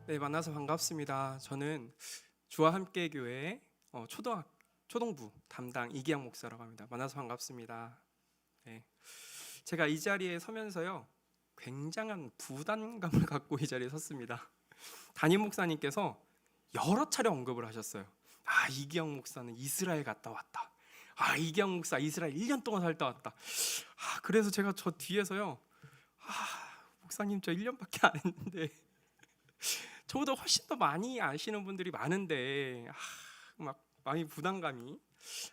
네, 만나서 반갑습니다. 저는 주와 함께 교회 초동부 담당 이기영 목사라고 합니다. 만나서 반갑습니다. 네, 제가 이 자리에 서면서요, 굉장한 부담감을 갖고 이 자리에 섰습니다. 담임 목사님께서 여러 차례 언급을 하셨어요. 이기영 목사는 이스라엘 갔다 왔다. 이기영 목사 이스라엘 1년 동안 살다 왔다. 그래서 제가 저 뒤에서요, 목사님 저 1년밖에 안 했는데 저보다 훨씬 더 많이 아시는 분들이 많은데 막 많이 부담감이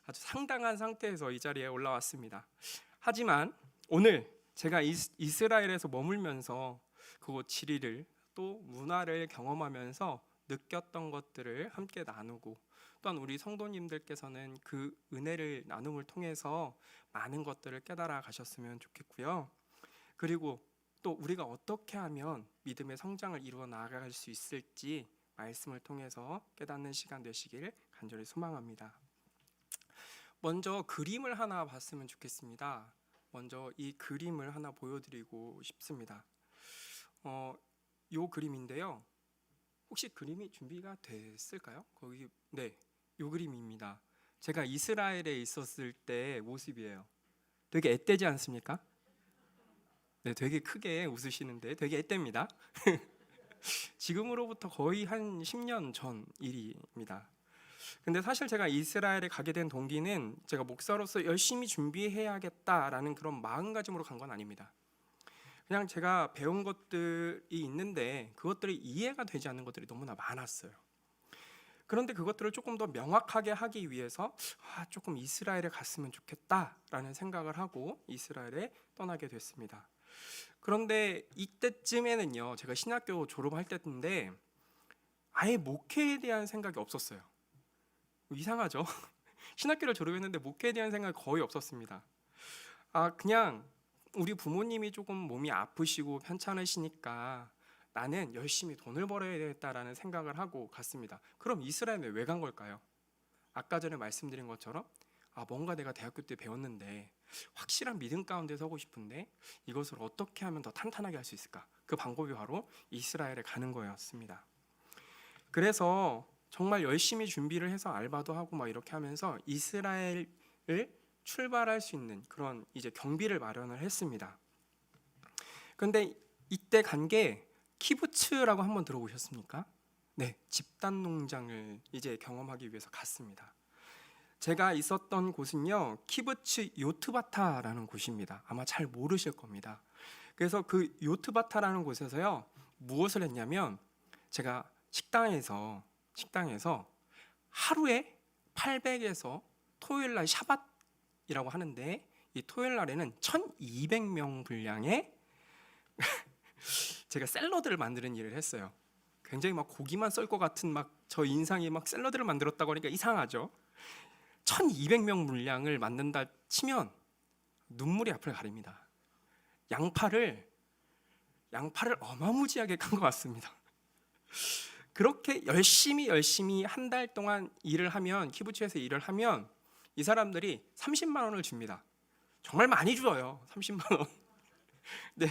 아주 상당한 상태에서 이 자리에 올라왔습니다. 하지만 오늘 제가 이스라엘에서 머물면서 그곳 지리를 또 문화를 경험하면서 느꼈던 것들을 함께 나누고, 또한 우리 성도님들께서는 그 은혜를 나눔을 통해서 많은 것들을 깨달아 가셨으면 좋겠고요. 그리고 또 우리가 어떻게 하면 믿음의 성장을 이루어 나아갈 수 있을지 말씀을 통해서 깨닫는 시간 되시길 간절히 소망합니다. 먼저 그림을 하나 봤으면 좋겠습니다. 먼저 이 그림을 하나 보여드리고 싶습니다. 요 그림인데요. 혹시 그림이 준비가 됐을까요? 네, 요 그림입니다. 제가 이스라엘에 있었을 때 모습이에요. 되게 앳되지 않습니까? 네, 되게 크게 웃으시는데 되게 앳됩니다. 지금으로부터 거의 한 10년 전 일입니다. 근데 사실 제가 이스라엘에 가게 된 동기는 제가 목사로서 열심히 준비해야겠다라는 그런 마음가짐으로 간 건 아닙니다. 그냥 제가 배운 것들이 있는데 그것들이 이해가 되지 않는 것들이 너무나 많았어요. 그런데 그것들을 조금 더 명확하게 하기 위해서 조금 이스라엘에 갔으면 좋겠다라는 생각을 하고 이스라엘에 떠나게 됐습니다. 그런데 이때쯤에는요, 제가 신학교 졸업할 때인데 아예 목회에 대한 생각이 없었어요. 이상하죠? 신학교를 졸업했는데 목회에 대한 생각이 거의 없었습니다. 그냥 우리 부모님이 조금 몸이 아프시고 편찮으시니까 나는 열심히 돈을 벌어야 되겠다라는 생각을 하고 갔습니다. 그럼 이스라엘에 왜 간 걸까요? 아까 전에 말씀드린 것처럼 뭔가 내가 대학교 때 배웠는데 확실한 믿음 가운데 서고 싶은데 이것을 어떻게 하면 더 탄탄하게 할 수 있을까? 그 방법이 바로 이스라엘에 가는 거였습니다. 그래서 정말 열심히 준비를 해서 알바도 하고 막 이렇게 하면서 이스라엘을 출발할 수 있는 그런 이제 경비를 마련을 했습니다. 그런데 이때 간 게 키부츠라고 한번 들어보셨습니까? 네, 집단 농장을 이제 경험하기 위해서 갔습니다. 제가 있었던 곳은요, 키부츠 요트바타라는 곳입니다. 아마 잘 모르실 겁니다. 그래서 그 요트바타라는 곳에서요, 무엇을 했냐면 제가 식당에서 하루에 800에서 토요일날 샤밧이라고 하는데 이 토요일날에는 1200명 분량의 제가 샐러드를 만드는 일을 했어요. 굉장히 막 고기만 썰 것 같은 막 저 인상이 막 샐러드를 만들었다고 하니까 이상하죠. 1200명 분량을 만든다 치면 눈물이 앞을 가립니다. 양파를 어마무지하게 깐 것 같습니다. 그렇게 열심히 한 달 동안 일을 하면, 키부츠에서 일을 하면 이 사람들이 30만 원을 줍니다. 정말 많이 줘요. 30만 원. 네.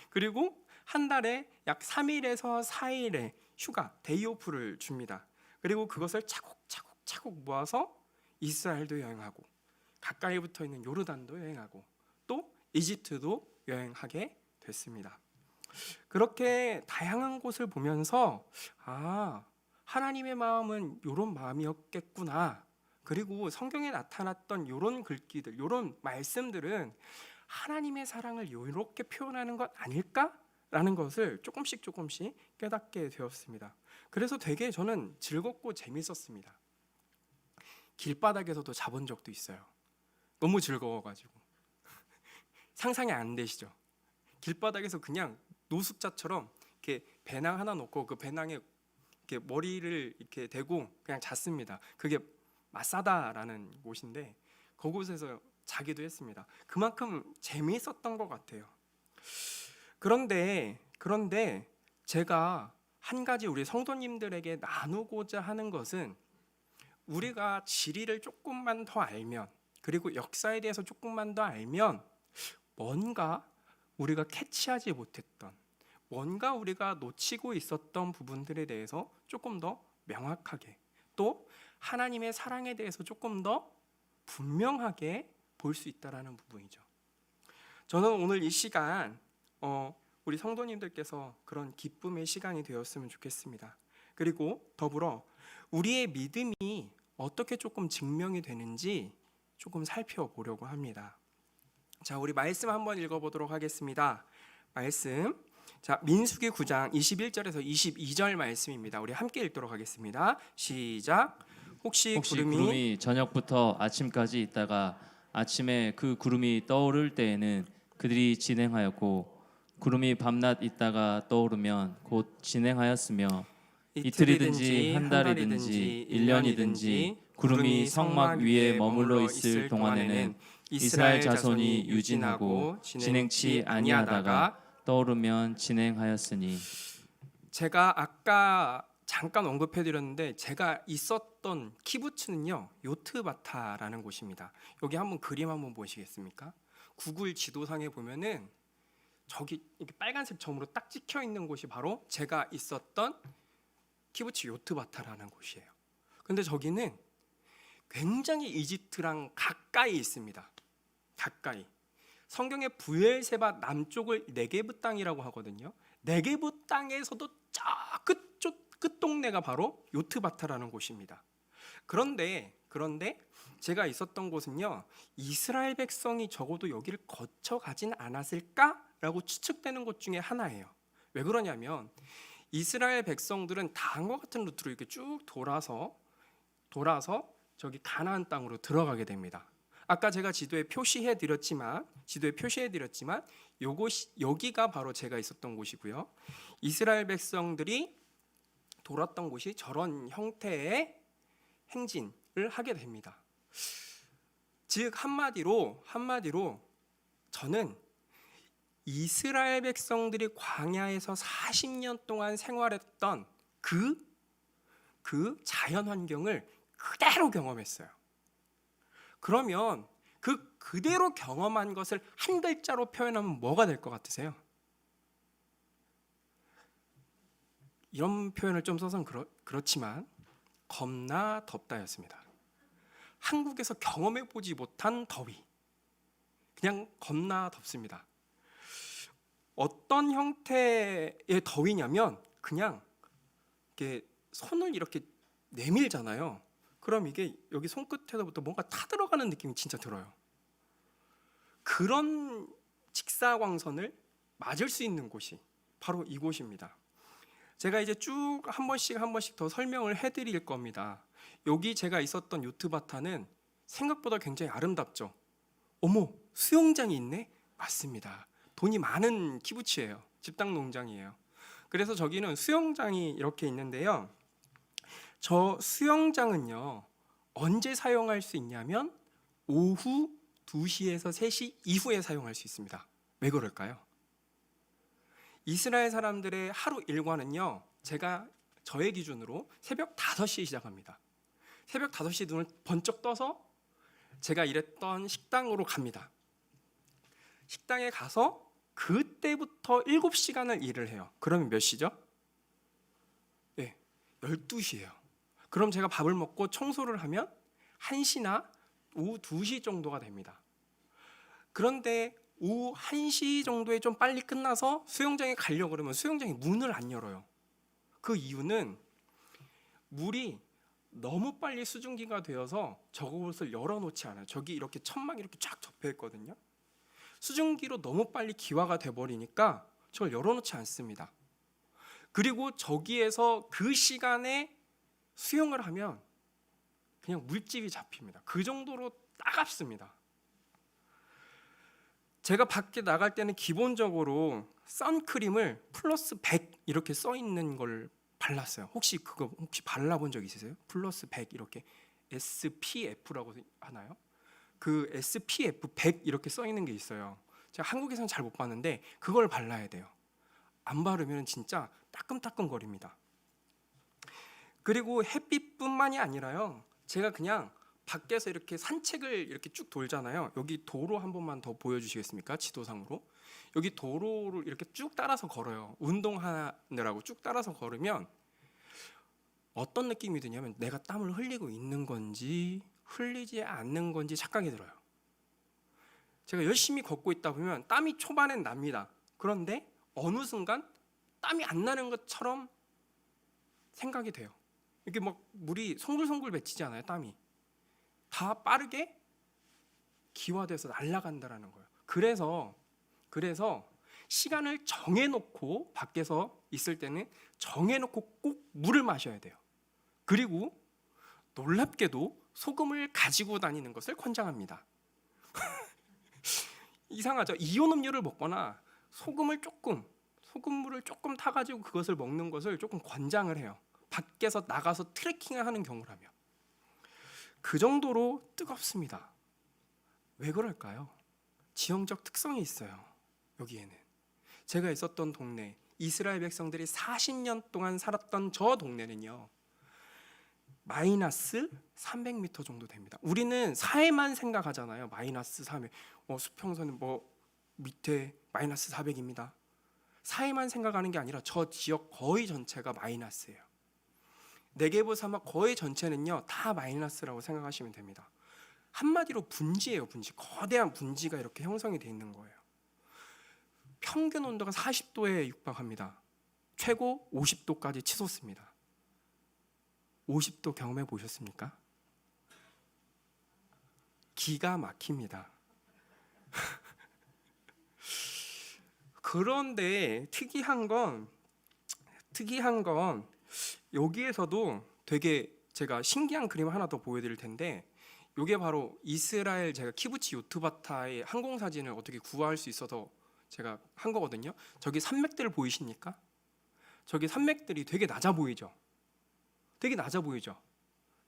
그리고 한 달에 약 3일에서 4일의 휴가, 데이오프를 줍니다. 그리고 그것을 차곡차곡 모아서 이스라엘도 여행하고 가까이 붙어 있는 요르단도 여행하고 또 이집트도 여행하게 됐습니다. 그렇게 다양한 곳을 보면서 하나님의 마음은 이런 마음이었겠구나. 그리고 성경에 나타났던 이런 글귀들, 이런 말씀들은 하나님의 사랑을 이렇게 표현하는 것 아닐까라는 것을 조금씩 깨닫게 되었습니다. 그래서 되게 저는 즐겁고 재밌었습니다. 길바닥에서도 자본 적도 있어요. 너무 즐거워가지고 상상이 안 되시죠? 길바닥에서 그냥 노숙자처럼 이렇게 배낭 하나 놓고 그 배낭에 이렇게 머리를 이렇게 대고 그냥 잤습니다. 그게 마사다라는 곳인데 그곳에서 자기도 했습니다. 그만큼 재미있었던 것 같아요. 그런데 제가 한 가지 우리 성도님들에게 나누고자 하는 것은, 우리가 지리를 조금만 더 알면, 그리고 역사에 대해서 조금만 더 알면 뭔가 우리가 캐치하지 못했던, 뭔가 우리가 놓치고 있었던 부분들에 대해서 조금 더 명확하게, 또 하나님의 사랑에 대해서 조금 더 분명하게 볼 수 있다라는 부분이죠. 저는 오늘 이 시간 우리 성도님들께서 그런 기쁨의 시간이 되었으면 좋겠습니다. 그리고 더불어 우리의 믿음이 어떻게 조금 증명이 되는지 조금 살펴보려고 합니다. 자, 우리 말씀 한번 읽어보도록 하겠습니다. 말씀, 자, 민수기 9장 21절에서 22절 말씀입니다. 우리 함께 읽도록 하겠습니다. 시작. 혹시 구름이 저녁부터 아침까지 있다가 아침에 그 구름이 떠오를 때에는 그들이 진행하였고, 구름이 밤낮 있다가 떠오르면 곧 진행하였으며, 이틀이든지 한 달이든지 1년이든지 구름이 성막 위에 머물러 있을 동안에는 이스라엘 자손이 유진하고 진행치 아니하다가 떠오르면 진행하였으니. 제가 아까 잠깐 언급해드렸는데 제가 있었던 키부츠는요, 요트바타라는 곳입니다. 여기 한번 그림 한번 보시겠습니까? 구글 지도상에 보면은 저기 이렇게 빨간색 점으로 딱 찍혀 있는 곳이 바로 제가 있었던 키부츠 요트바타라는 곳이에요. 근데 저기는 굉장히 이집트랑 가까이 있습니다. 가까이. 성경의 부엘세바 남쪽을 네게브 땅이라고 하거든요. 네게브 땅에서도 저 끝 동네가 바로 요트바타라는 곳입니다. 그런데 제가 있었던 곳은요, 이스라엘 백성이 적어도 여기를 거쳐가진 않았을까라고 추측되는 곳 중에 하나예요. 왜 그러냐면 이스라엘 백성들은 다음과 같은 루트로 이렇게 쭉 돌아서 저기 가나안 땅으로 들어가게 됩니다. 아까 제가 지도에 표시해 드렸지만 여기가 바로 제가 있었던 곳이고요. 이스라엘 백성들이 돌았던 곳이 저런 형태의 행진을 하게 됩니다. 즉 한마디로 저는 이스라엘 백성들이 광야에서 40년 동안 생활했던 그 자연 환경을 그대로 경험했어요. 그러면 그대로 경험한 것을 한 글자로 표현하면 뭐가 될 것 같으세요? 이런 표현을 좀 써서 그렇지만 겁나 덥다였습니다. 한국에서 경험해보지 못한 더위, 그냥 겁나 덥습니다. 어떤 형태의 더위냐면 그냥 이렇게 손을 이렇게 내밀잖아요. 그럼 이게 여기 손끝에서부터 뭔가 타들어가는 느낌이 진짜 들어요. 그런 직사광선을 맞을 수 있는 곳이 바로 이곳입니다. 제가 이제 쭉 한 번씩 더 설명을 해드릴 겁니다. 여기 제가 있었던 요트바타는 생각보다 굉장히 아름답죠. 어머, 수영장이 있네? 맞습니다. 돈이 많은 키부츠예요. 집단 농장이에요. 그래서 저기는 수영장이 이렇게 있는데요. 저 수영장은요, 언제 사용할 수 있냐면 오후 2시에서 3시 이후에 사용할 수 있습니다. 왜 그럴까요? 이스라엘 사람들의 하루 일과는요, 저의 기준으로 새벽 5시에 시작합니다. 새벽 5시에 눈을 번쩍 떠서 제가 일했던 식당으로 갑니다. 식당에 가서 그때부터 7시간을 일을 해요. 그러면 몇 시죠? 네, 12시예요. 그럼 제가 밥을 먹고 청소를 하면 1시나 오후 2시 정도가 됩니다. 그런데 오후 1시 정도에 좀 빨리 끝나서 수영장에 가려고 그러면 수영장이 문을 안 열어요. 그 이유는 물이 너무 빨리 수증기가 되어서 저것을 열어놓지 않아요. 저기 이렇게 천막이 이렇게 쫙 접혀 있거든요. 수증기로 너무 빨리 기화가 돼버리니까 저걸 열어놓지 않습니다. 그리고 저기에서 그 시간에 수영을 하면 그냥 물집이 잡힙니다. 그 정도로 따갑습니다. 제가 밖에 나갈 때는 기본적으로 선크림을 플러스 100 이렇게 써 있는 걸 발랐어요. 혹시 발라본 적 있으세요? 플러스 100 이렇게 SPF라고 하나요? 그 SPF 100 이렇게 써 있는 게 있어요. 제가 한국에서는 잘 못 봤는데 그걸 발라야 돼요. 안 바르면 진짜 따끔따끔거립니다. 그리고 햇빛뿐만이 아니라요, 제가 그냥 밖에서 이렇게 산책을 이렇게 쭉 돌잖아요. 여기 도로 한 번만 더 보여주시겠습니까? 지도상으로. 여기 도로를 이렇게 쭉 따라서 걸어요. 운동하느라고 쭉 따라서 걸으면 어떤 느낌이 드냐면 내가 땀을 흘리고 있는 건지 흘리지 않는 건지 착각이 들어요. 제가 열심히 걷고 있다 보면 땀이 초반엔 납니다. 그런데 어느 순간 땀이 안 나는 것처럼 생각이 돼요. 이렇게 막 물이 송글송글 맺히지 않아요. 땀이 다 빠르게 기화돼서 날아간다라는 거예요. 그래서 시간을 정해놓고 밖에서 있을 때는 정해놓고 꼭 물을 마셔야 돼요. 그리고 놀랍게도 소금을 가지고 다니는 것을 권장합니다. 이상하죠? 이온 음료를 먹거나 소금물을 조금 타가지고 그것을 먹는 것을 조금 권장을 해요. 밖에서 나가서 트레킹을 하는 경우라면. 그 정도로 뜨겁습니다. 왜 그럴까요? 지형적 특성이 있어요. 여기에는 제가 있었던 동네, 이스라엘 백성들이 40년 동안 살았던 저 동네는요, 마이너스 300m 정도 됩니다. 우리는 사해만 생각하잖아요. 마이너스 300, 수평선은 밑에 마이너스 400입니다. 사해만 생각하는 게 아니라 저 지역 거의 전체가 마이너스예요. 네게브 사막 거의 전체는요 다 마이너스라고 생각하시면 됩니다. 한마디로 분지예요. 분지. 거대한 분지가 이렇게 형성이 되어 있는 거예요. 평균 온도가 40도에 육박합니다. 최고 50도까지 치솟습니다. 50도 경험해 보셨습니까? 기가 막힙니다. 그런데 특이한 건 여기에서도 되게 제가 신기한 그림 하나 더 보여드릴 텐데, 이게 바로 이스라엘 제가 키부츠 요트바타의 항공 사진을 어떻게 구할 수 있어서 제가 한 거거든요. 저기 산맥들 보이십니까? 저기 산맥들이 되게 낮아 보이죠? 되게 낮아 보이죠?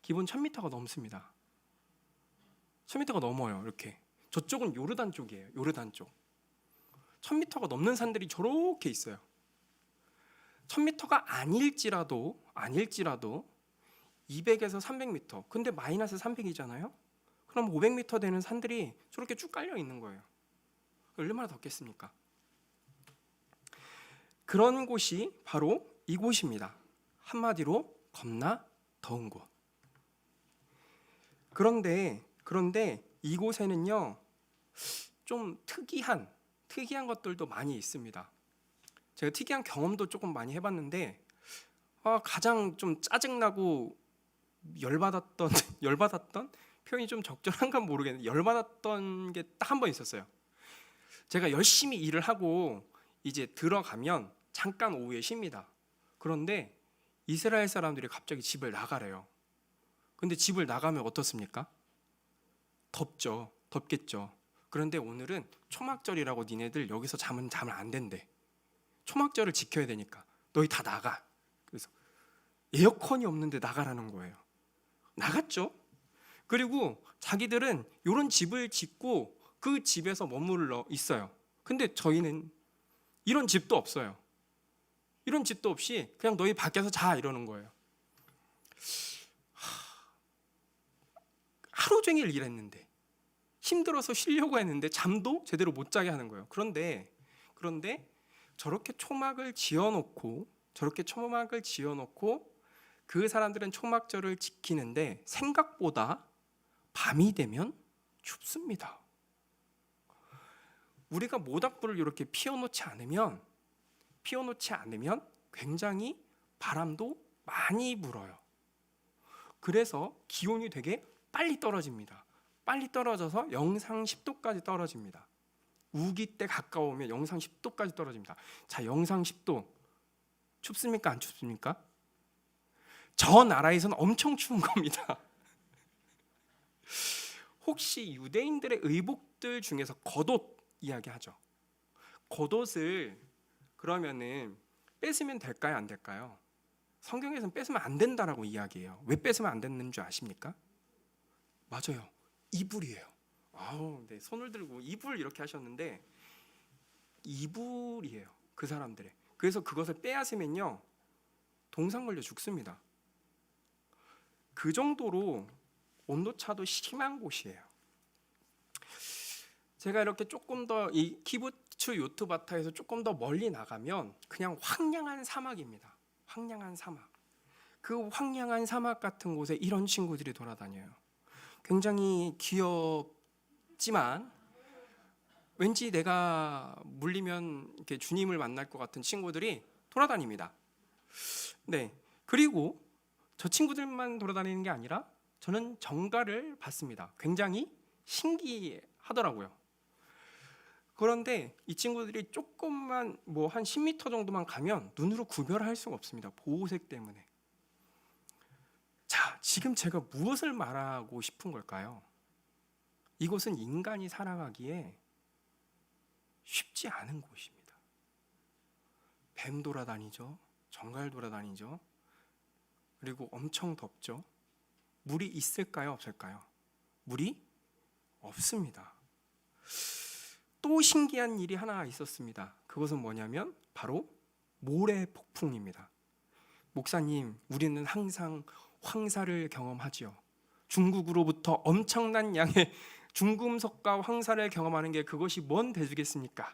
기본 1000m가 넘습니다. 1000m가 넘어요. 이렇게. 저쪽은 요르단 쪽이에요. 요르단 쪽. 1000m가 넘는 산들이 저렇게 있어요. 1000m가 아닐지라도 200에서 300m. 근데 마이너스 300이잖아요. 그럼 500m 되는 산들이 저렇게 쭉 깔려 있는 거예요. 얼마나 덥겠습니까? 그런 곳이 바로 이곳입니다. 한마디로 겁나 더운 곳. 그런데 이곳에는요 좀 특이한 것들도 많이 있습니다. 제가 특이한 경험도 조금 많이 해봤는데, 가장 좀 짜증나고 열받았던 표현이 좀 적절한가 모르겠는데, 열받았던 게 딱 한 번 있었어요. 제가 열심히 일을 하고 이제 들어가면 잠깐 오후에 쉽니다. 그런데 이스라엘 사람들이 갑자기 집을 나가래요. 근데 집을 나가면 어떻습니까? 덥겠죠. 그런데 오늘은 초막절이라고 니네들 여기서 자면 안 된대. 초막절을 지켜야 되니까 너희 다 나가. 그래서 에어컨이 없는데 나가라는 거예요. 나갔죠. 그리고 자기들은 이런 집을 짓고 그 집에서 머물러 있어요. 근데 저희는 이런 집도 없어요. 이런 집도 없이 그냥 너희 밖에서 자 이러는 거예요. 하루 종일 일했는데, 힘들어서 쉬려고 했는데 잠도 제대로 못 자게 하는 거예요. 그런데 저렇게 초막을 지어놓고 그 사람들은 초막절을 지키는데 생각보다 밤이 되면 춥습니다. 우리가 모닥불을 이렇게 피워놓지 않으면 굉장히 바람도 많이 불어요. 그래서 기온이 되게 빨리 떨어집니다. 빨리 떨어져서 영상 10도까지 떨어집니다. 우기 때 가까우면 영상 10도까지 떨어집니다. 자, 영상 10도 춥습니까? 안 춥습니까? 저 나라에서는 엄청 추운 겁니다. 혹시 유대인들의 의복들 중에서 겉옷 이야기하죠. 겉옷을 그러면은 뺏으면 될까요? 안 될까요? 성경에서는 뺏으면 안 된다라고 이야기해요. 왜 뺏으면 안 되는 줄 아십니까? 맞아요. 이불이에요. 네, 손을 들고 이불 이렇게 하셨는데 이불이에요. 그 사람들의. 그래서 그것을 빼앗으면요 동상 걸려 죽습니다. 그 정도로 온도차도 심한 곳이에요. 제가 이렇게 조금 더 이 부츠 요트바타에서 조금 더 멀리 나가면 그냥 황량한 사막입니다. 황량한 사막. 그 황량한 사막 같은 곳에 이런 친구들이 돌아다녀요. 굉장히 귀엽지만 왠지 내가 물리면 이렇게 주님을 만날 것 같은 친구들이 돌아다닙니다. 네. 그리고 저 친구들만 돌아다니는 게 아니라 저는 정갈을 봤습니다. 굉장히 신기하더라고요. 그런데 이 친구들이 조금만 뭐 한 10m 정도만 가면 눈으로 구별할 수가 없습니다. 보호색 때문에. 자, 지금 제가 무엇을 말하고 싶은 걸까요? 이곳은 인간이 살아가기에 쉽지 않은 곳입니다. 뱀 돌아다니죠. 정갈 돌아다니죠. 그리고 엄청 덥죠. 물이 있을까요? 없을까요? 물이 없습니다. 또 신기한 일이 하나 있었습니다. 그것은 뭐냐면 바로 모래 폭풍입니다. 목사님, 우리는 항상 황사를 경험하지요. 중국으로부터 엄청난 양의 중금속과 황사를 경험하는 게 그것이 뭔 대수겠습니까?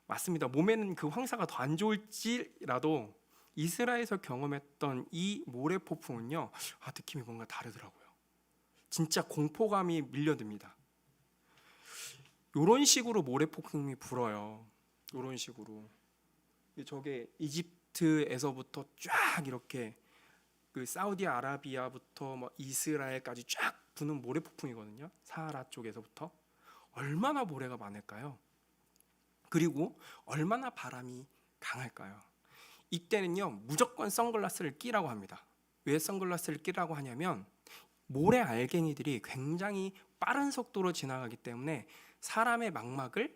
맞습니다. 몸에는 그 황사가 더 안 좋을지라도 이스라엘에서 경험했던 이 모래 폭풍은요, 느낌이 뭔가 다르더라고요. 진짜 공포감이 밀려듭니다. 이런 식으로 모래 폭풍이 불어요. 이런 식으로. 저게 이집트에서부터 쫙 이렇게 그 사우디아라비아부터 뭐 이스라엘까지 쫙 부는 모래 폭풍이거든요. 사하라 쪽에서부터. 얼마나 모래가 많을까요? 그리고 얼마나 바람이 강할까요? 이때는요, 무조건 선글라스를 끼라고 합니다. 왜 선글라스를 끼라고 하냐면 모래 알갱이들이 굉장히 빠른 속도로 지나가기 때문에 사람의 망막을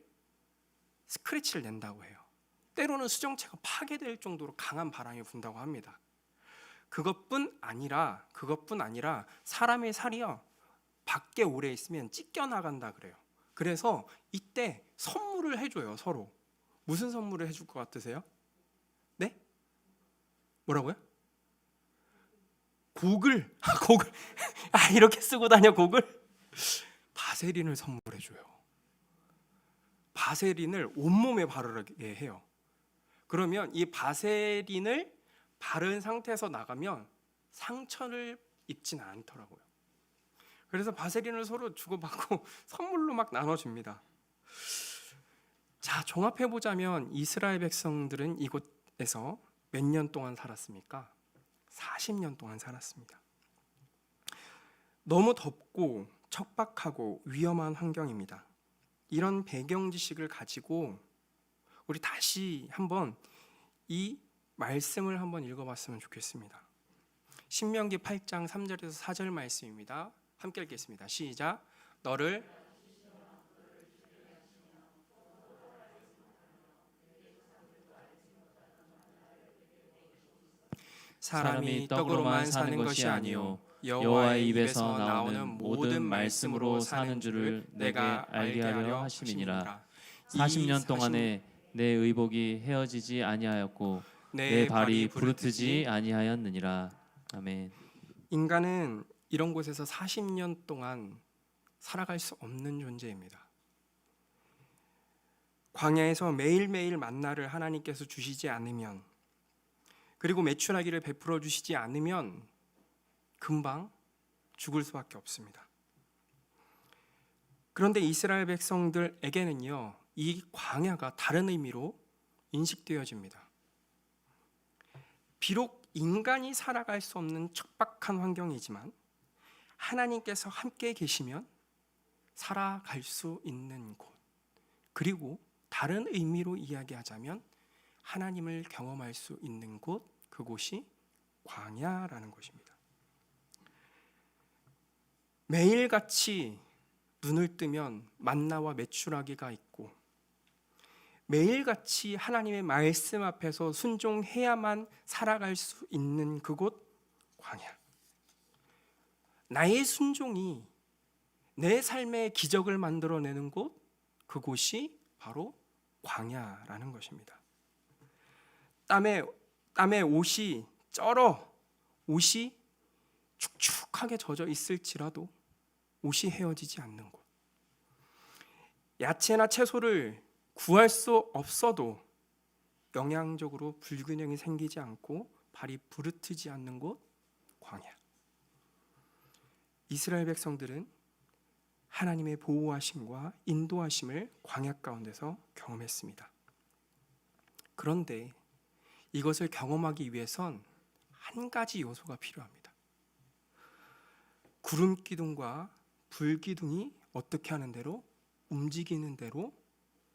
스크래치를 낸다고 해요. 때로는 수정체가 파괴될 정도로 강한 바람이 분다고 합니다. 그것뿐 아니라 사람의 살이요, 밖에 오래 있으면 찢겨 나간다 그래요. 그래서 이때 선물을 해줘요. 서로. 무슨 선물을 해줄 것 같으세요? 네? 뭐라고요? 고글. 고글. 이렇게 쓰고 다녀, 고글. 바세린을 선물해줘요. 바세린을 온몸에 바르게 해요. 그러면 이 바세린을 바른 상태에서 나가면 상처를 입지는 않더라고요. 그래서 바세린을 서로 주고받고 선물로 막 나눠줍니다. 자, 종합해보자면 이스라엘 백성들은 이곳에서 몇 년 동안 살았습니까? 40년 동안 살았습니다. 너무 덥고 척박하고 위험한 환경입니다. 이런 배경 지식을 가지고 우리 다시 한번 이 말씀을 한번 읽어봤으면 좋겠습니다. 신명기 8장 3절에서 4절 말씀입니다. 함께 읽겠습니다. 시작. 너를 사람이 떡으로만 사는 것이 아니요 여호와의 입에서 나오는 모든 말씀으로 사는 줄을 내가 알게 하려 하심이니라. 40년 동안에 내 의복이 헤어지지 아니하였고 내 발이 부르트지 아니하였느니라. 아멘. 인간은 이런 곳에서 40년 동안 살아갈 수 없는 존재입니다. 광야에서 매일매일 만나를 하나님께서 주시지 않으면, 그리고 메추라기를 베풀어 주시지 않으면 금방 죽을 수밖에 없습니다. 그런데 이스라엘 백성들에게는요, 이 광야가 다른 의미로 인식되어집니다. 비록 인간이 살아갈 수 없는 척박한 환경이지만 하나님께서 함께 계시면 살아갈 수 있는 곳, 그리고 다른 의미로 이야기하자면 하나님을 경험할 수 있는 곳, 그곳이 광야라는 것입니다. 매일같이 눈을 뜨면 만나와 메추라기가 있고, 매일같이 하나님의 말씀 앞에서 순종해야만 살아갈 수 있는 그곳, 광야. 나의 순종이 내 삶의 기적을 만들어내는 곳, 그곳이 바로 광야라는 것입니다. 땀에 옷이 쩔어, 옷이 축축하게 젖어 있을지라도 옷이 헤어지지 않는 곳. 야채나 채소를 구할 수 없어도 영양적으로 불균형이 생기지 않고 발이 부르트지 않는 곳, 광야. 이스라엘 백성들은 하나님의 보호하심과 인도하심을 광야 가운데서 경험했습니다. 그런데 이것을 경험하기 위해선 한 가지 요소가 필요합니다. 구름 기둥과 불 기둥이 어떻게 하는 대로 움직이는 대로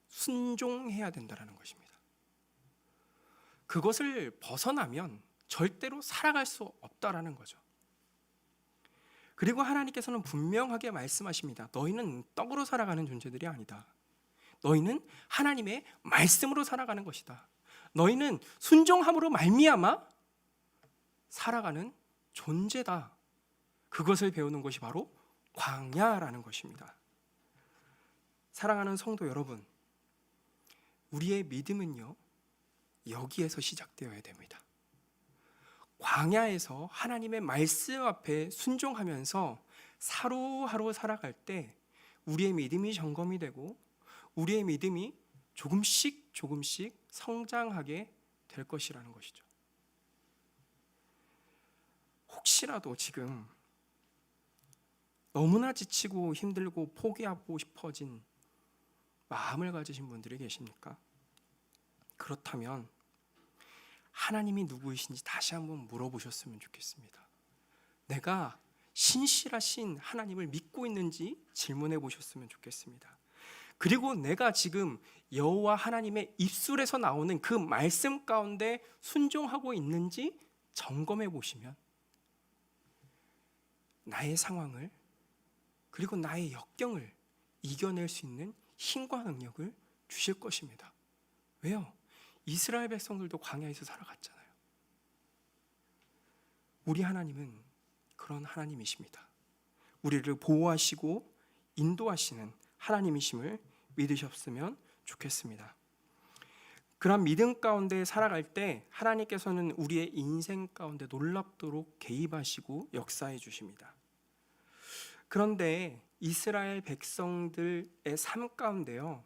순종해야 된다는 것입니다. 그것을 벗어나면 절대로 살아갈 수 없다라는 거죠. 그리고 하나님께서는 분명하게 말씀하십니다. 너희는 떡으로 살아가는 존재들이 아니다. 너희는 하나님의 말씀으로 살아가는 것이다. 너희는 순종함으로 말미암아 살아가는 존재다. 그것을 배우는 것이 바로 광야라는 것입니다. 사랑하는 성도 여러분, 우리의 믿음은요, 여기에서 시작되어야 됩니다. 광야에서 하나님의 말씀 앞에 순종하면서 하루하루 살아갈 때 우리의 믿음이 점검이 되고 우리의 믿음이 조금씩 성장하게 될 것이라는 것이죠. 혹시라도 지금 너무나 지치고 힘들고 포기하고 싶어진 마음을 가지신 분들이 계십니까? 그렇다면 하나님이 누구이신지 다시 한번 물어보셨으면 좋겠습니다. 내가 신실하신 하나님을 믿고 있는지 질문해 보셨으면 좋겠습니다. 그리고 내가 지금 여호와 하나님의 입술에서 나오는 그 말씀 가운데 순종하고 있는지 점검해 보시면 나의 상황을 그리고 나의 역경을 이겨낼 수 있는 힘과 능력을 주실 것입니다. 왜요? 이스라엘 백성들도 광야에서 살아갔잖아요. 우리 하나님은 그런 하나님이십니다. 우리를 보호하시고 인도하시는 하나님이심을 믿으셨으면 좋겠습니다. 그런 믿음 가운데 살아갈 때 하나님께서는 우리의 인생 가운데 놀랍도록 개입하시고 역사해 주십니다. 그런데 이스라엘 백성들의 삶 가운데요,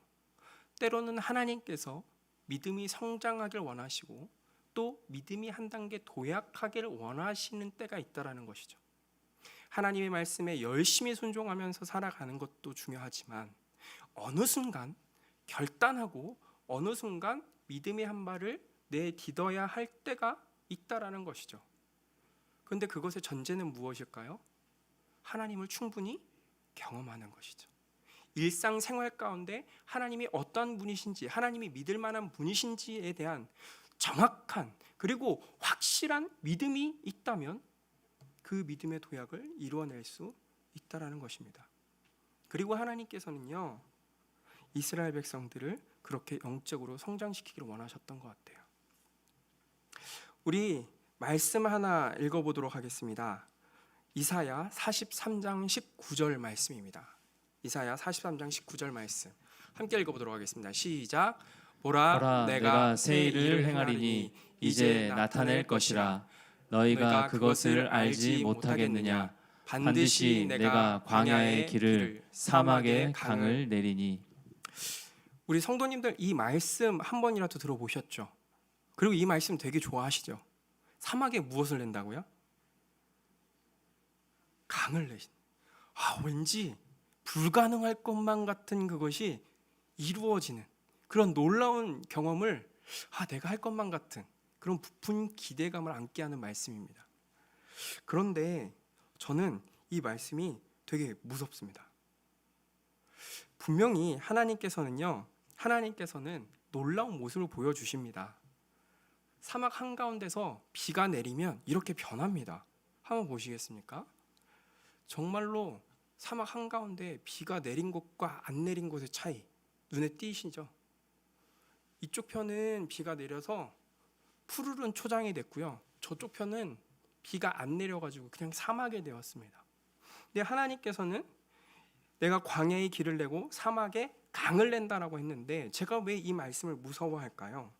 때로는 하나님께서 믿음이 성장하길 원하시고 또 믿음이 한 단계 도약하기를 원하시는 때가 있다라는 것이죠. 하나님의 말씀에 열심히 순종하면서 살아가는 것도 중요하지만 어느 순간 결단하고 어느 순간 믿음의 한 발을 내딛어야 할 때가 있다라는 것이죠. 그런데 그것의 전제는 무엇일까요? 하나님을 충분히 경험하는 것이죠. 일상생활 가운데 하나님이 어떤 분이신지, 하나님이 믿을 만한 분이신지에 대한 정확한 그리고 확실한 믿음이 있다면 그 믿음의 도약을 이루어낼 수 있다라는 것입니다. 그리고 하나님께서는요, 이스라엘 백성들을 그렇게 영적으로 성장시키기를 원하셨던 것 같아요. 우리 말씀 하나 읽어보도록 하겠습니다. 이사야 43장 19절 말씀입니다. 이사야 43장 19절 말씀 함께 읽어보도록 하겠습니다. 시작. 보라, 내가 새 일을 행하리니 이제 나타낼 것이라. 너희가 그것을 알지 못하겠느냐. 반드시 내가 광야의 길을 사막의 강을 내리니. 우리 성도님들 이 말씀 한 번이라도 들어보셨죠? 그리고 이 말씀 되게 좋아하시죠? 사막에 무엇을 낸다고요? 강을 내신. 왠지 불가능할 것만 같은 그것이 이루어지는 그런 놀라운 경험을 내가 할 것만 같은 그런 부푼 기대감을 안게 하는 말씀입니다. 그런데 저는 이 말씀이 되게 무섭습니다. 분명히 하나님께서는 놀라운 모습을 보여주십니다. 사막 한가운데서 비가 내리면 이렇게 변합니다. 한번 보시겠습니까? 정말로 사막 한가운데 비가 내린 곳과 안 내린 곳의 차이 눈에 띄시죠? 이쪽 편은 비가 내려서 푸르른 초장이 됐고요, 저쪽 편은 비가 안 내려가지고 그냥 사막이 되었습니다. 근데 하나님께서는 내가 광야의 길을 내고 사막에 강을 낸다라고 했는데 제가 왜 이 말씀을 무서워할까요?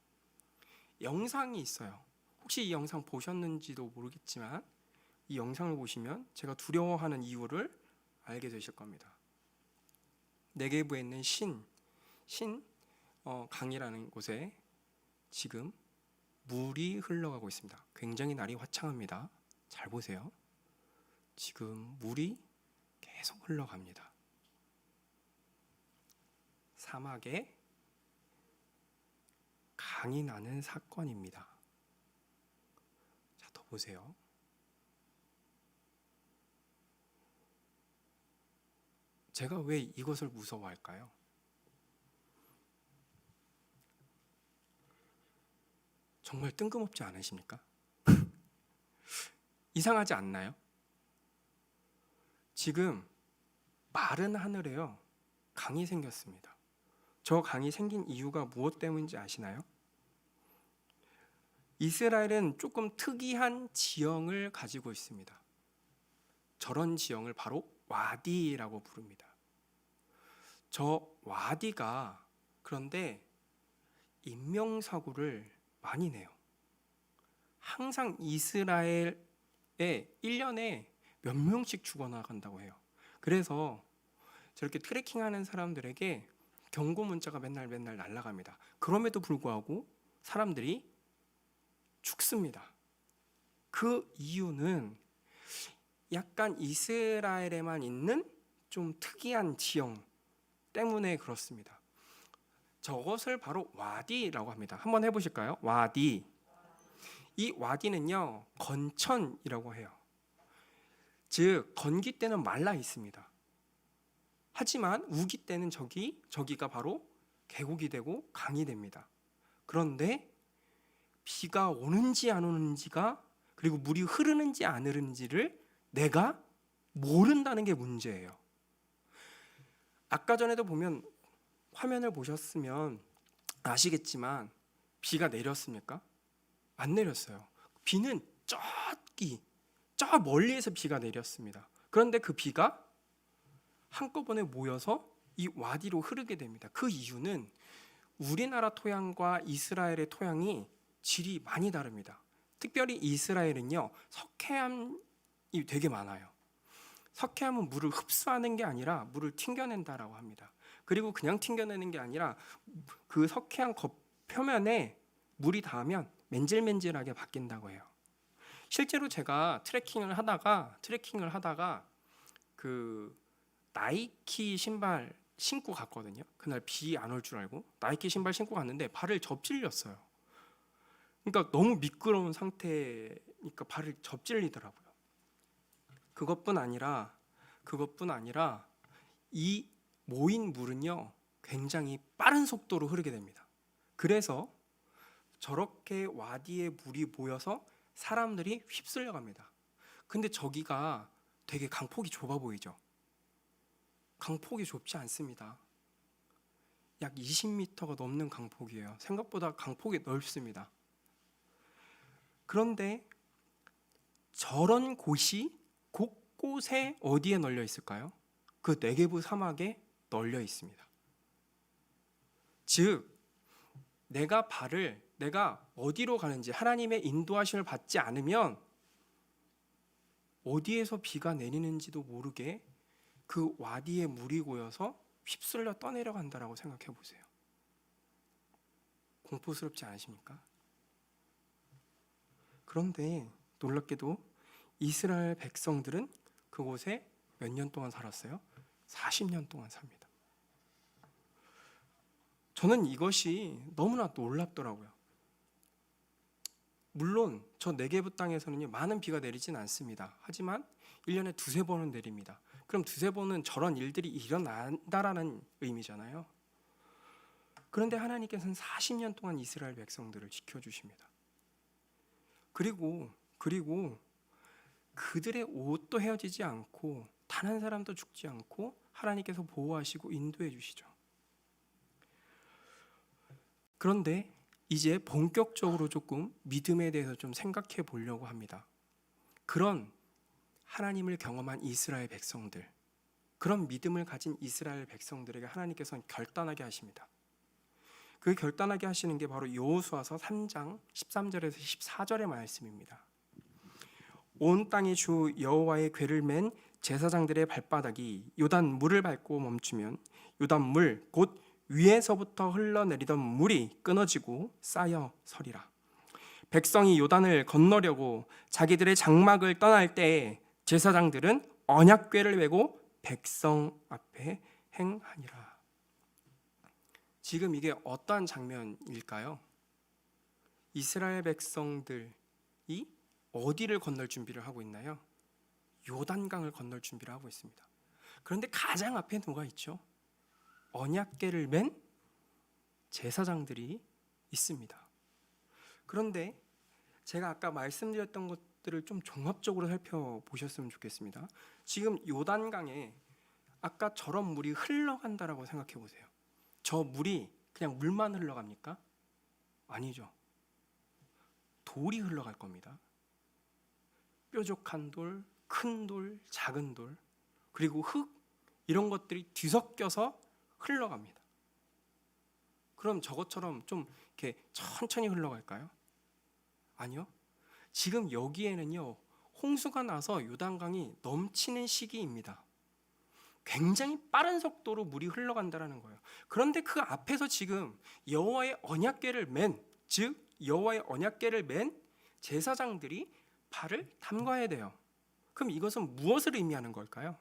영상이 있어요. 혹시 이 영상 보셨는지도 모르겠지만 이 영상을 보시면 제가 두려워하는 이유를 알게 되실 겁니다. 네게부에 있는 강이라는 곳에 지금 물이 흘러가고 있습니다. 굉장히 날이 화창합니다. 잘 보세요. 지금 물이 계속 흘러갑니다. 사막에 강이 나는 사건입니다. 자, 더 보세요. 제가 왜 이것을 무서워할까요? 정말 뜬금없지 않으십니까? 이상하지 않나요? 지금 마른 하늘에요, 강이 생겼습니다. 저 강이 생긴 이유가 무엇 때문인지 아시나요? 이스라엘은 조금 특이한 지형을 가지고 있습니다. 저런 지형을 바로 와디라고 부릅니다. 저 와디가 그런데 인명사고를 많이 내요. 항상 이스라엘에 1년에 몇 명씩 죽어나간다고 해요. 그래서 저렇게 트레킹하는 사람들에게 경고 문자가 맨날 날아갑니다. 그럼에도 불구하고 사람들이 죽습니다. 그 이유는 약간 이스라엘에만 있는 좀 특이한 지형 때문에 그렇습니다. 저것을 바로 와디라고 합니다. 한번 해보실까요? 와디. 이 와디는요, 건천이라고 해요. 즉 건기 때는 말라 있습니다. 하지만 우기 때는 저기가 바로 계곡이 되고 강이 됩니다. 그런데 비가 오는지 안 오는지가, 그리고 물이 흐르는지 안 흐르는지를 내가 모른다는 게 문제예요. 아까 전에도 보면 화면을 보셨으면 아시겠지만 비가 내렸습니까? 안 내렸어요. 비는 저 멀리에서 비가 내렸습니다. 그런데 그 비가 한꺼번에 모여서 이 와디로 흐르게 됩니다. 그 이유는 우리나라 토양과 이스라엘의 토양이 질이 많이 다릅니다. 특별히 이스라엘은요, 석회암이 되게 많아요. 석회암은 물을 흡수하는 게 아니라 물을 튕겨낸다라고 합니다. 그리고 그냥 튕겨내는 게 아니라 그 석회암 표면에 물이 닿으면 맨질맨질하게 바뀐다고 해요. 실제로 제가 트레킹을 하다가 그 나이키 신발 신고 갔거든요. 그날 비 안 올 줄 알고 나이키 신발 신고 갔는데 발을 접질렸어요. 그러니까 너무 미끄러운 상태니까 발을 접질리더라고요. 그것뿐 아니라 이 모인 물은요, 굉장히 빠른 속도로 흐르게 됩니다. 그래서 저렇게 와디에 물이 모여서 사람들이 휩쓸려 갑니다. 근데 저기가 되게 강폭이 좁아 보이죠? 강폭이 좁지 않습니다. 약 20m가 넘는 강폭이에요. 생각보다 강폭이 넓습니다. 그런데 저런 곳이 곳곳에 어디에 널려 있을까요? 그 네게브 사막에 널려 있습니다. 즉 내가 어디로 가는지 하나님의 인도하심을 받지 않으면 어디에서 비가 내리는지도 모르게 그 와디에 물이 고여서 휩쓸려 떠내려간다라고 생각해 보세요. 공포스럽지 않으십니까? 그런데 놀랍게도 이스라엘 백성들은 그곳에 몇 년 동안 살았어요? 40년 동안 삽니다. 저는 이것이 너무나 놀랍더라고요. 물론 저 네게브 땅에서는 많은 비가 내리진 않습니다. 하지만 1년에 두세 번은 내립니다. 그럼 두세 번은 저런 일들이 일어난다라는 의미잖아요. 그런데 하나님께서는 40년 동안 이스라엘 백성들을 지켜주십니다. 그리고 그들의 옷도 헤어지지 않고 단 한 사람도 죽지 않고 하나님께서 보호하시고 인도해 주시죠. 그런데 이제 본격적으로 조금 믿음에 대해서 좀 생각해 보려고 합니다. 그런 하나님을 경험한 이스라엘 백성들, 그런 믿음을 가진 이스라엘 백성들에게 하나님께서는 결단하게 하십니다. 그 결단하게 하시는 게 바로 여호수아서 3장 13절에서 14절의 말씀입니다. 온 땅의 주 여호와의 궤를 맨 제사장들의 발바닥이 요단 물을 밟고 멈추면 요단 물 곧 위에서부터 흘러내리던 물이 끊어지고 쌓여 서리라. 백성이 요단을 건너려고 자기들의 장막을 떠날 때에 제사장들은 언약궤를 메고 백성 앞에 행하니라. 지금 이게 어떠한 장면일까요? 이스라엘 백성들이 어디를 건널 준비를 하고 있나요? 요단강을 건널 준비를 하고 있습니다. 그런데 가장 앞에 누가 있죠? 언약궤를 맨 제사장들이 있습니다. 그런데 제가 아까 말씀드렸던 것들을 좀 종합적으로 살펴보셨으면 좋겠습니다. 지금 요단강에 아까처럼 물이 흘러간다라고 생각해 보세요. 저 물이 그냥 물만 흘러갑니까? 아니죠. 돌이 흘러갈 겁니다. 뾰족한 돌, 큰 돌, 작은 돌, 그리고 흙, 이런 것들이 뒤섞여서 흘러갑니다. 그럼 저것처럼 좀 이렇게 천천히 흘러갈까요? 아니요. 지금 여기에는요, 홍수가 나서 요단강이 넘치는 시기입니다. 굉장히 빠른 속도로 물이 흘러간다라는 거예요. 그런데 그 앞에서 지금 여호와의 언약궤를 맨, 즉 여호와의 언약궤를 맨 제사장들이 발을 담가야 돼요. 그럼 이것은 무엇을 의미하는 걸까요?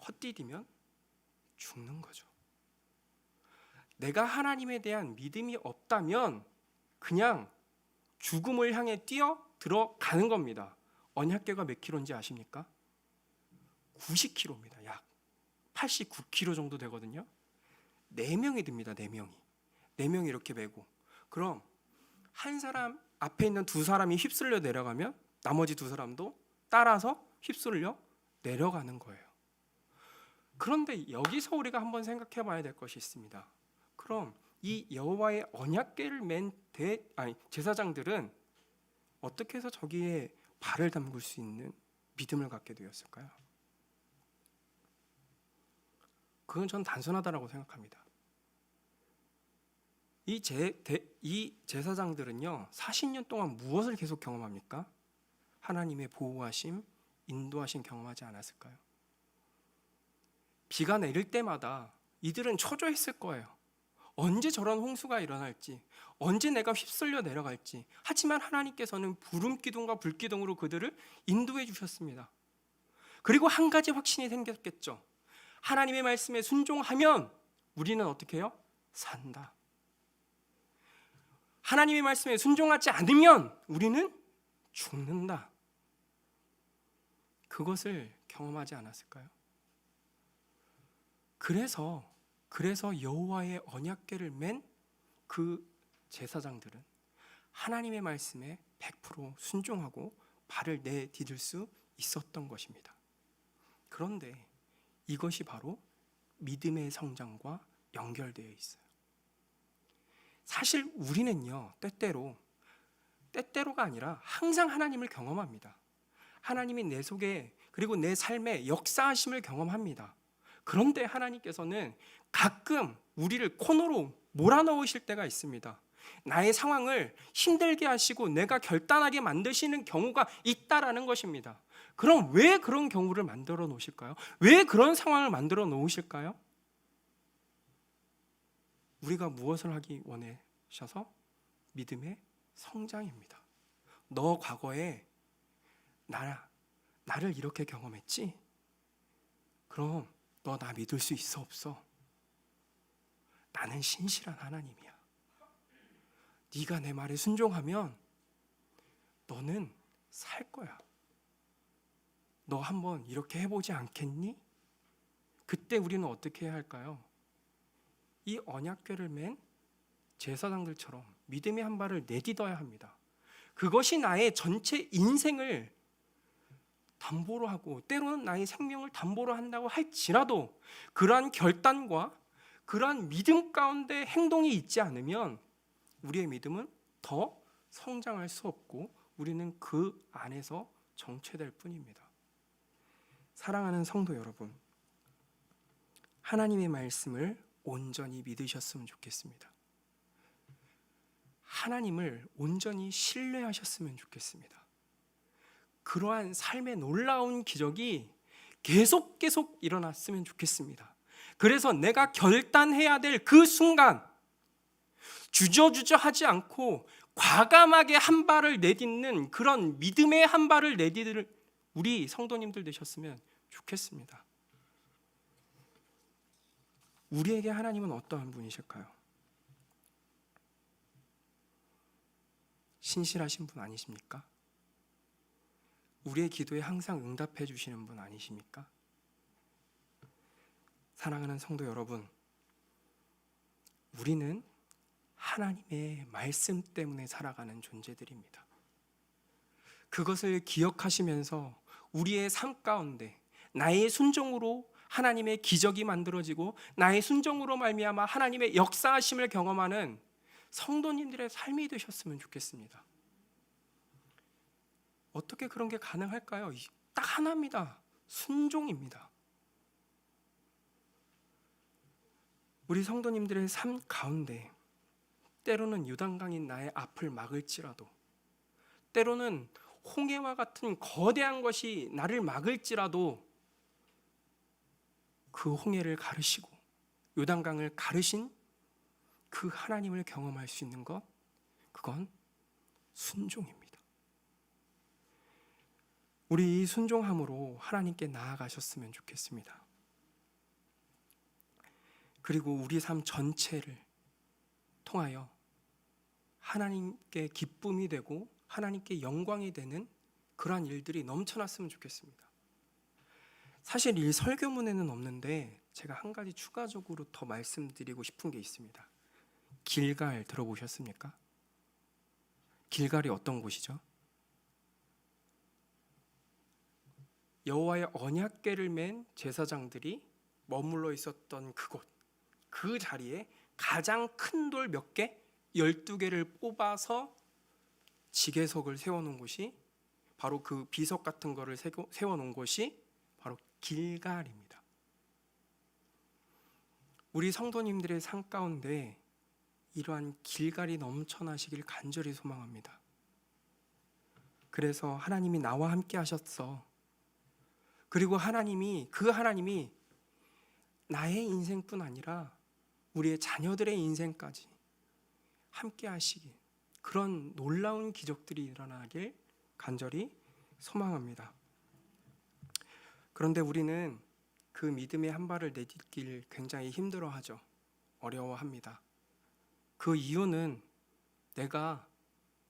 헛디디면 죽는 거죠. 내가 하나님에 대한 믿음이 없다면 그냥 죽음을 향해 뛰어 들어가는 겁니다. 언약궤가 몇 킬로인지 아십니까? 90킬로입니다. 약 89킬로 정도 되거든요. 4명이 듭니다. 4명이. 4명이 이렇게 메고. 그럼 한 사람 앞에 있는 2사람이 휩쓸려 내려가면 나머지 2사람도 따라서 휩쓸려 내려가는 거예요. 그런데 여기서 우리가 한번 생각해 봐야 될 것이 있습니다. 그럼 이 여호와의 언약궤를 맨 제사장들은 어떻게 해서 저기에 발을 담글 수 있는 믿음을 갖게 되었을까요? 그건 전 단순하다라고 생각합니다. 이 제사장들은요, 40년 동안 무엇을 계속 경험합니까? 하나님의 보호하심, 인도하심 경험하지 않았을까요? 비가 내릴 때마다 이들은 초조했을 거예요. 언제 저런 홍수가 일어날지, 언제 내가 휩쓸려 내려갈지. 하지만 하나님께서는 구름기둥과 불기둥으로 그들을 인도해 주셨습니다. 그리고 한 가지 확신이 생겼겠죠. 하나님의 말씀에 순종하면 우리는 어떻게 해요? 산다. 하나님의 말씀에 순종하지 않으면 우리는 죽는다. 그것을 경험하지 않았을까요? 그래서 여호와의 언약궤를 맨 그 제사장들은 하나님의 말씀에 100% 순종하고 발을 내디딜 수 있었던 것입니다. 그런데 이것이 바로 믿음의 성장과 연결되어 있어요. 사실 우리는요, 때때로가 아니라 항상 하나님을 경험합니다. 하나님이 내 속에 그리고 내 삶에 역사하심을 경험합니다. 그런데 하나님께서는 가끔 우리를 코너로 몰아넣으실 때가 있습니다. 나의 상황을 힘들게 하시고 내가 결단하게 만드시는 경우가 있다라는 것입니다. 그럼 왜 그런 경우를 만들어 놓으실까요? 왜 그런 상황을 만들어 놓으실까요? 우리가 무엇을 하기 원하셔서? 믿음의 성장입니다. 너 과거에 나를 이렇게 경험했지? 그럼 너 나 믿을 수 있어 없어? 나는 신실한 하나님이야. 네가 내 말에 순종하면 너는 살 거야. 너 한번 이렇게 해보지 않겠니? 그때 우리는 어떻게 해야 할까요? 이 언약궤를 맨 제사장들처럼 믿음의 한 발을 내딛어야 합니다. 그것이 나의 전체 인생을 담보로 하고 때로는 나의 생명을 담보로 한다고 할지라도 그러한 결단과 그러한 믿음 가운데 행동이 있지 않으면 우리의 믿음은 더 성장할 수 없고 우리는 그 안에서 정체될 뿐입니다. 사랑하는 성도 여러분, 하나님의 말씀을 온전히 믿으셨으면 좋겠습니다. 하나님을 온전히 신뢰하셨으면 좋겠습니다. 그러한 삶의 놀라운 기적이 계속 일어났으면 좋겠습니다. 그래서 내가 결단해야 될 그 순간 주저주저 하지 않고 과감하게 한 발을 내딛는 그런 믿음의 한 발을 내딛을 우리 성도님들 되셨으면 좋겠습니다. 우리에게 하나님은 어떠한 분이실까요? 신실하신 분 아니십니까? 우리의 기도에 항상 응답해 주시는 분 아니십니까? 사랑하는 성도 여러분, 우리는 하나님의 말씀 때문에 살아가는 존재들입니다. 그것을 기억하시면서 우리의 삶 가운데 나의 순종으로 하나님의 기적이 만들어지고 나의 순종으로 말미암아 하나님의 역사하심을 경험하는 성도님들의 삶이 되셨으면 좋겠습니다. 어떻게 그런 게 가능할까요? 딱 하나입니다. 순종입니다. 우리 성도님들의 삶 가운데 때로는 요단강인 나의 앞을 막을지라도, 때로는 홍해와 같은 거대한 것이 나를 막을지라도 그 홍해를 가르시고 요단강을 가르신 그 하나님을 경험할 수 있는 것, 그건 순종입니다. 우리 이 순종함으로 하나님께 나아가셨으면 좋겠습니다. 그리고 우리 삶 전체를 통하여 하나님께 기쁨이 되고 하나님께 영광이 되는 그러한 일들이 넘쳐났으면 좋겠습니다. 사실 이 설교문에는 없는데 제가 한 가지 추가적으로 더 말씀드리고 싶은 게 있습니다. 길갈 들어보셨습니까? 길갈이 어떤 곳이죠? 여호와의 언약궤를 맨 제사장들이 머물러 있었던 그곳, 그 자리에 가장 큰 돌 몇 개? 12개를 뽑아서 지계석을 세워놓은 곳이 바로 그 비석 같은 거를 세워놓은 곳이 바로 길갈입니다. 우리 성도님들의 삶 가운데 이러한 길갈이 넘쳐나시길 간절히 소망합니다. 그래서 하나님이 나와 함께 하셨어. 그리고 그 하나님이 나의 인생뿐 아니라 우리의 자녀들의 인생까지 함께 하시길, 그런 놀라운 기적들이 일어나길 간절히 소망합니다. 그런데 우리는 그 믿음의 한 발을 내딛길 굉장히 힘들어하죠. 어려워합니다. 그 이유는 내가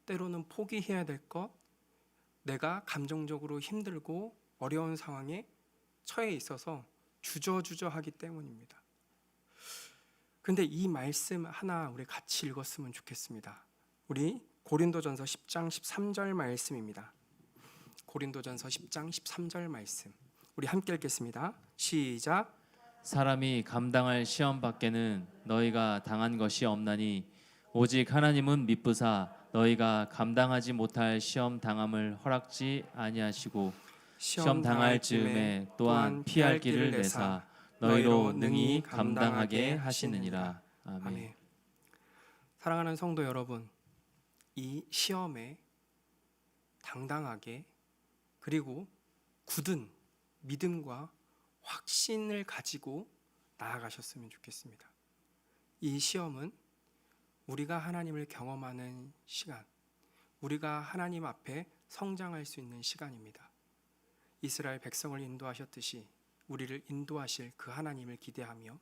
때로는 포기해야 될 것, 내가 감정적으로 힘들고 어려운 상황에 처해 있어서 주저하기 때문입니다. 근데 이 말씀 하나 우리 같이 읽었으면 좋겠습니다. 우리 고린도전서 10장 13절 말씀입니다. 고린도전서 10장 13절 말씀 우리 함께 읽겠습니다. 시작. 사람이 감당할 시험 밖에는 너희가 당한 것이 없나니 오직 하나님은 미쁘사 너희가 감당하지 못할 시험 당함을 허락지 아니하시고 시험 당할 즈음에 또한 피할 길을 내사 너희로 능히 감당하게 하시느니라. 아멘. 사랑하는 성도 여러분, 이 시험에 당당하게 그리고 굳은 믿음과 확신을 가지고 나아가셨으면 좋겠습니다. 이 시험은 우리가 하나님을 경험하는 시간, 우리가 하나님 앞에 성장할 수 있는 시간입니다. 이스라엘 백성을 인도하셨듯이 우리를 인도하실 그 하나님을 기대하며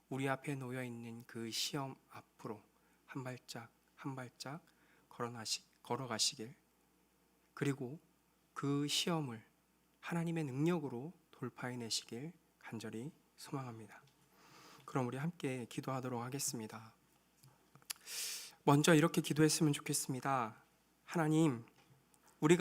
우리 앞에 놓여 있는 그 시험 앞으로 한 발짝 한 발짝 걸어가시길, 그리고 그 시험을 하나님의 능력으로 돌파해내시길 간절히 소망합니다. 그럼 우리 함께 기도하도록 하겠습니다. 먼저 이렇게 기도했으면 좋겠습니다. 하나님,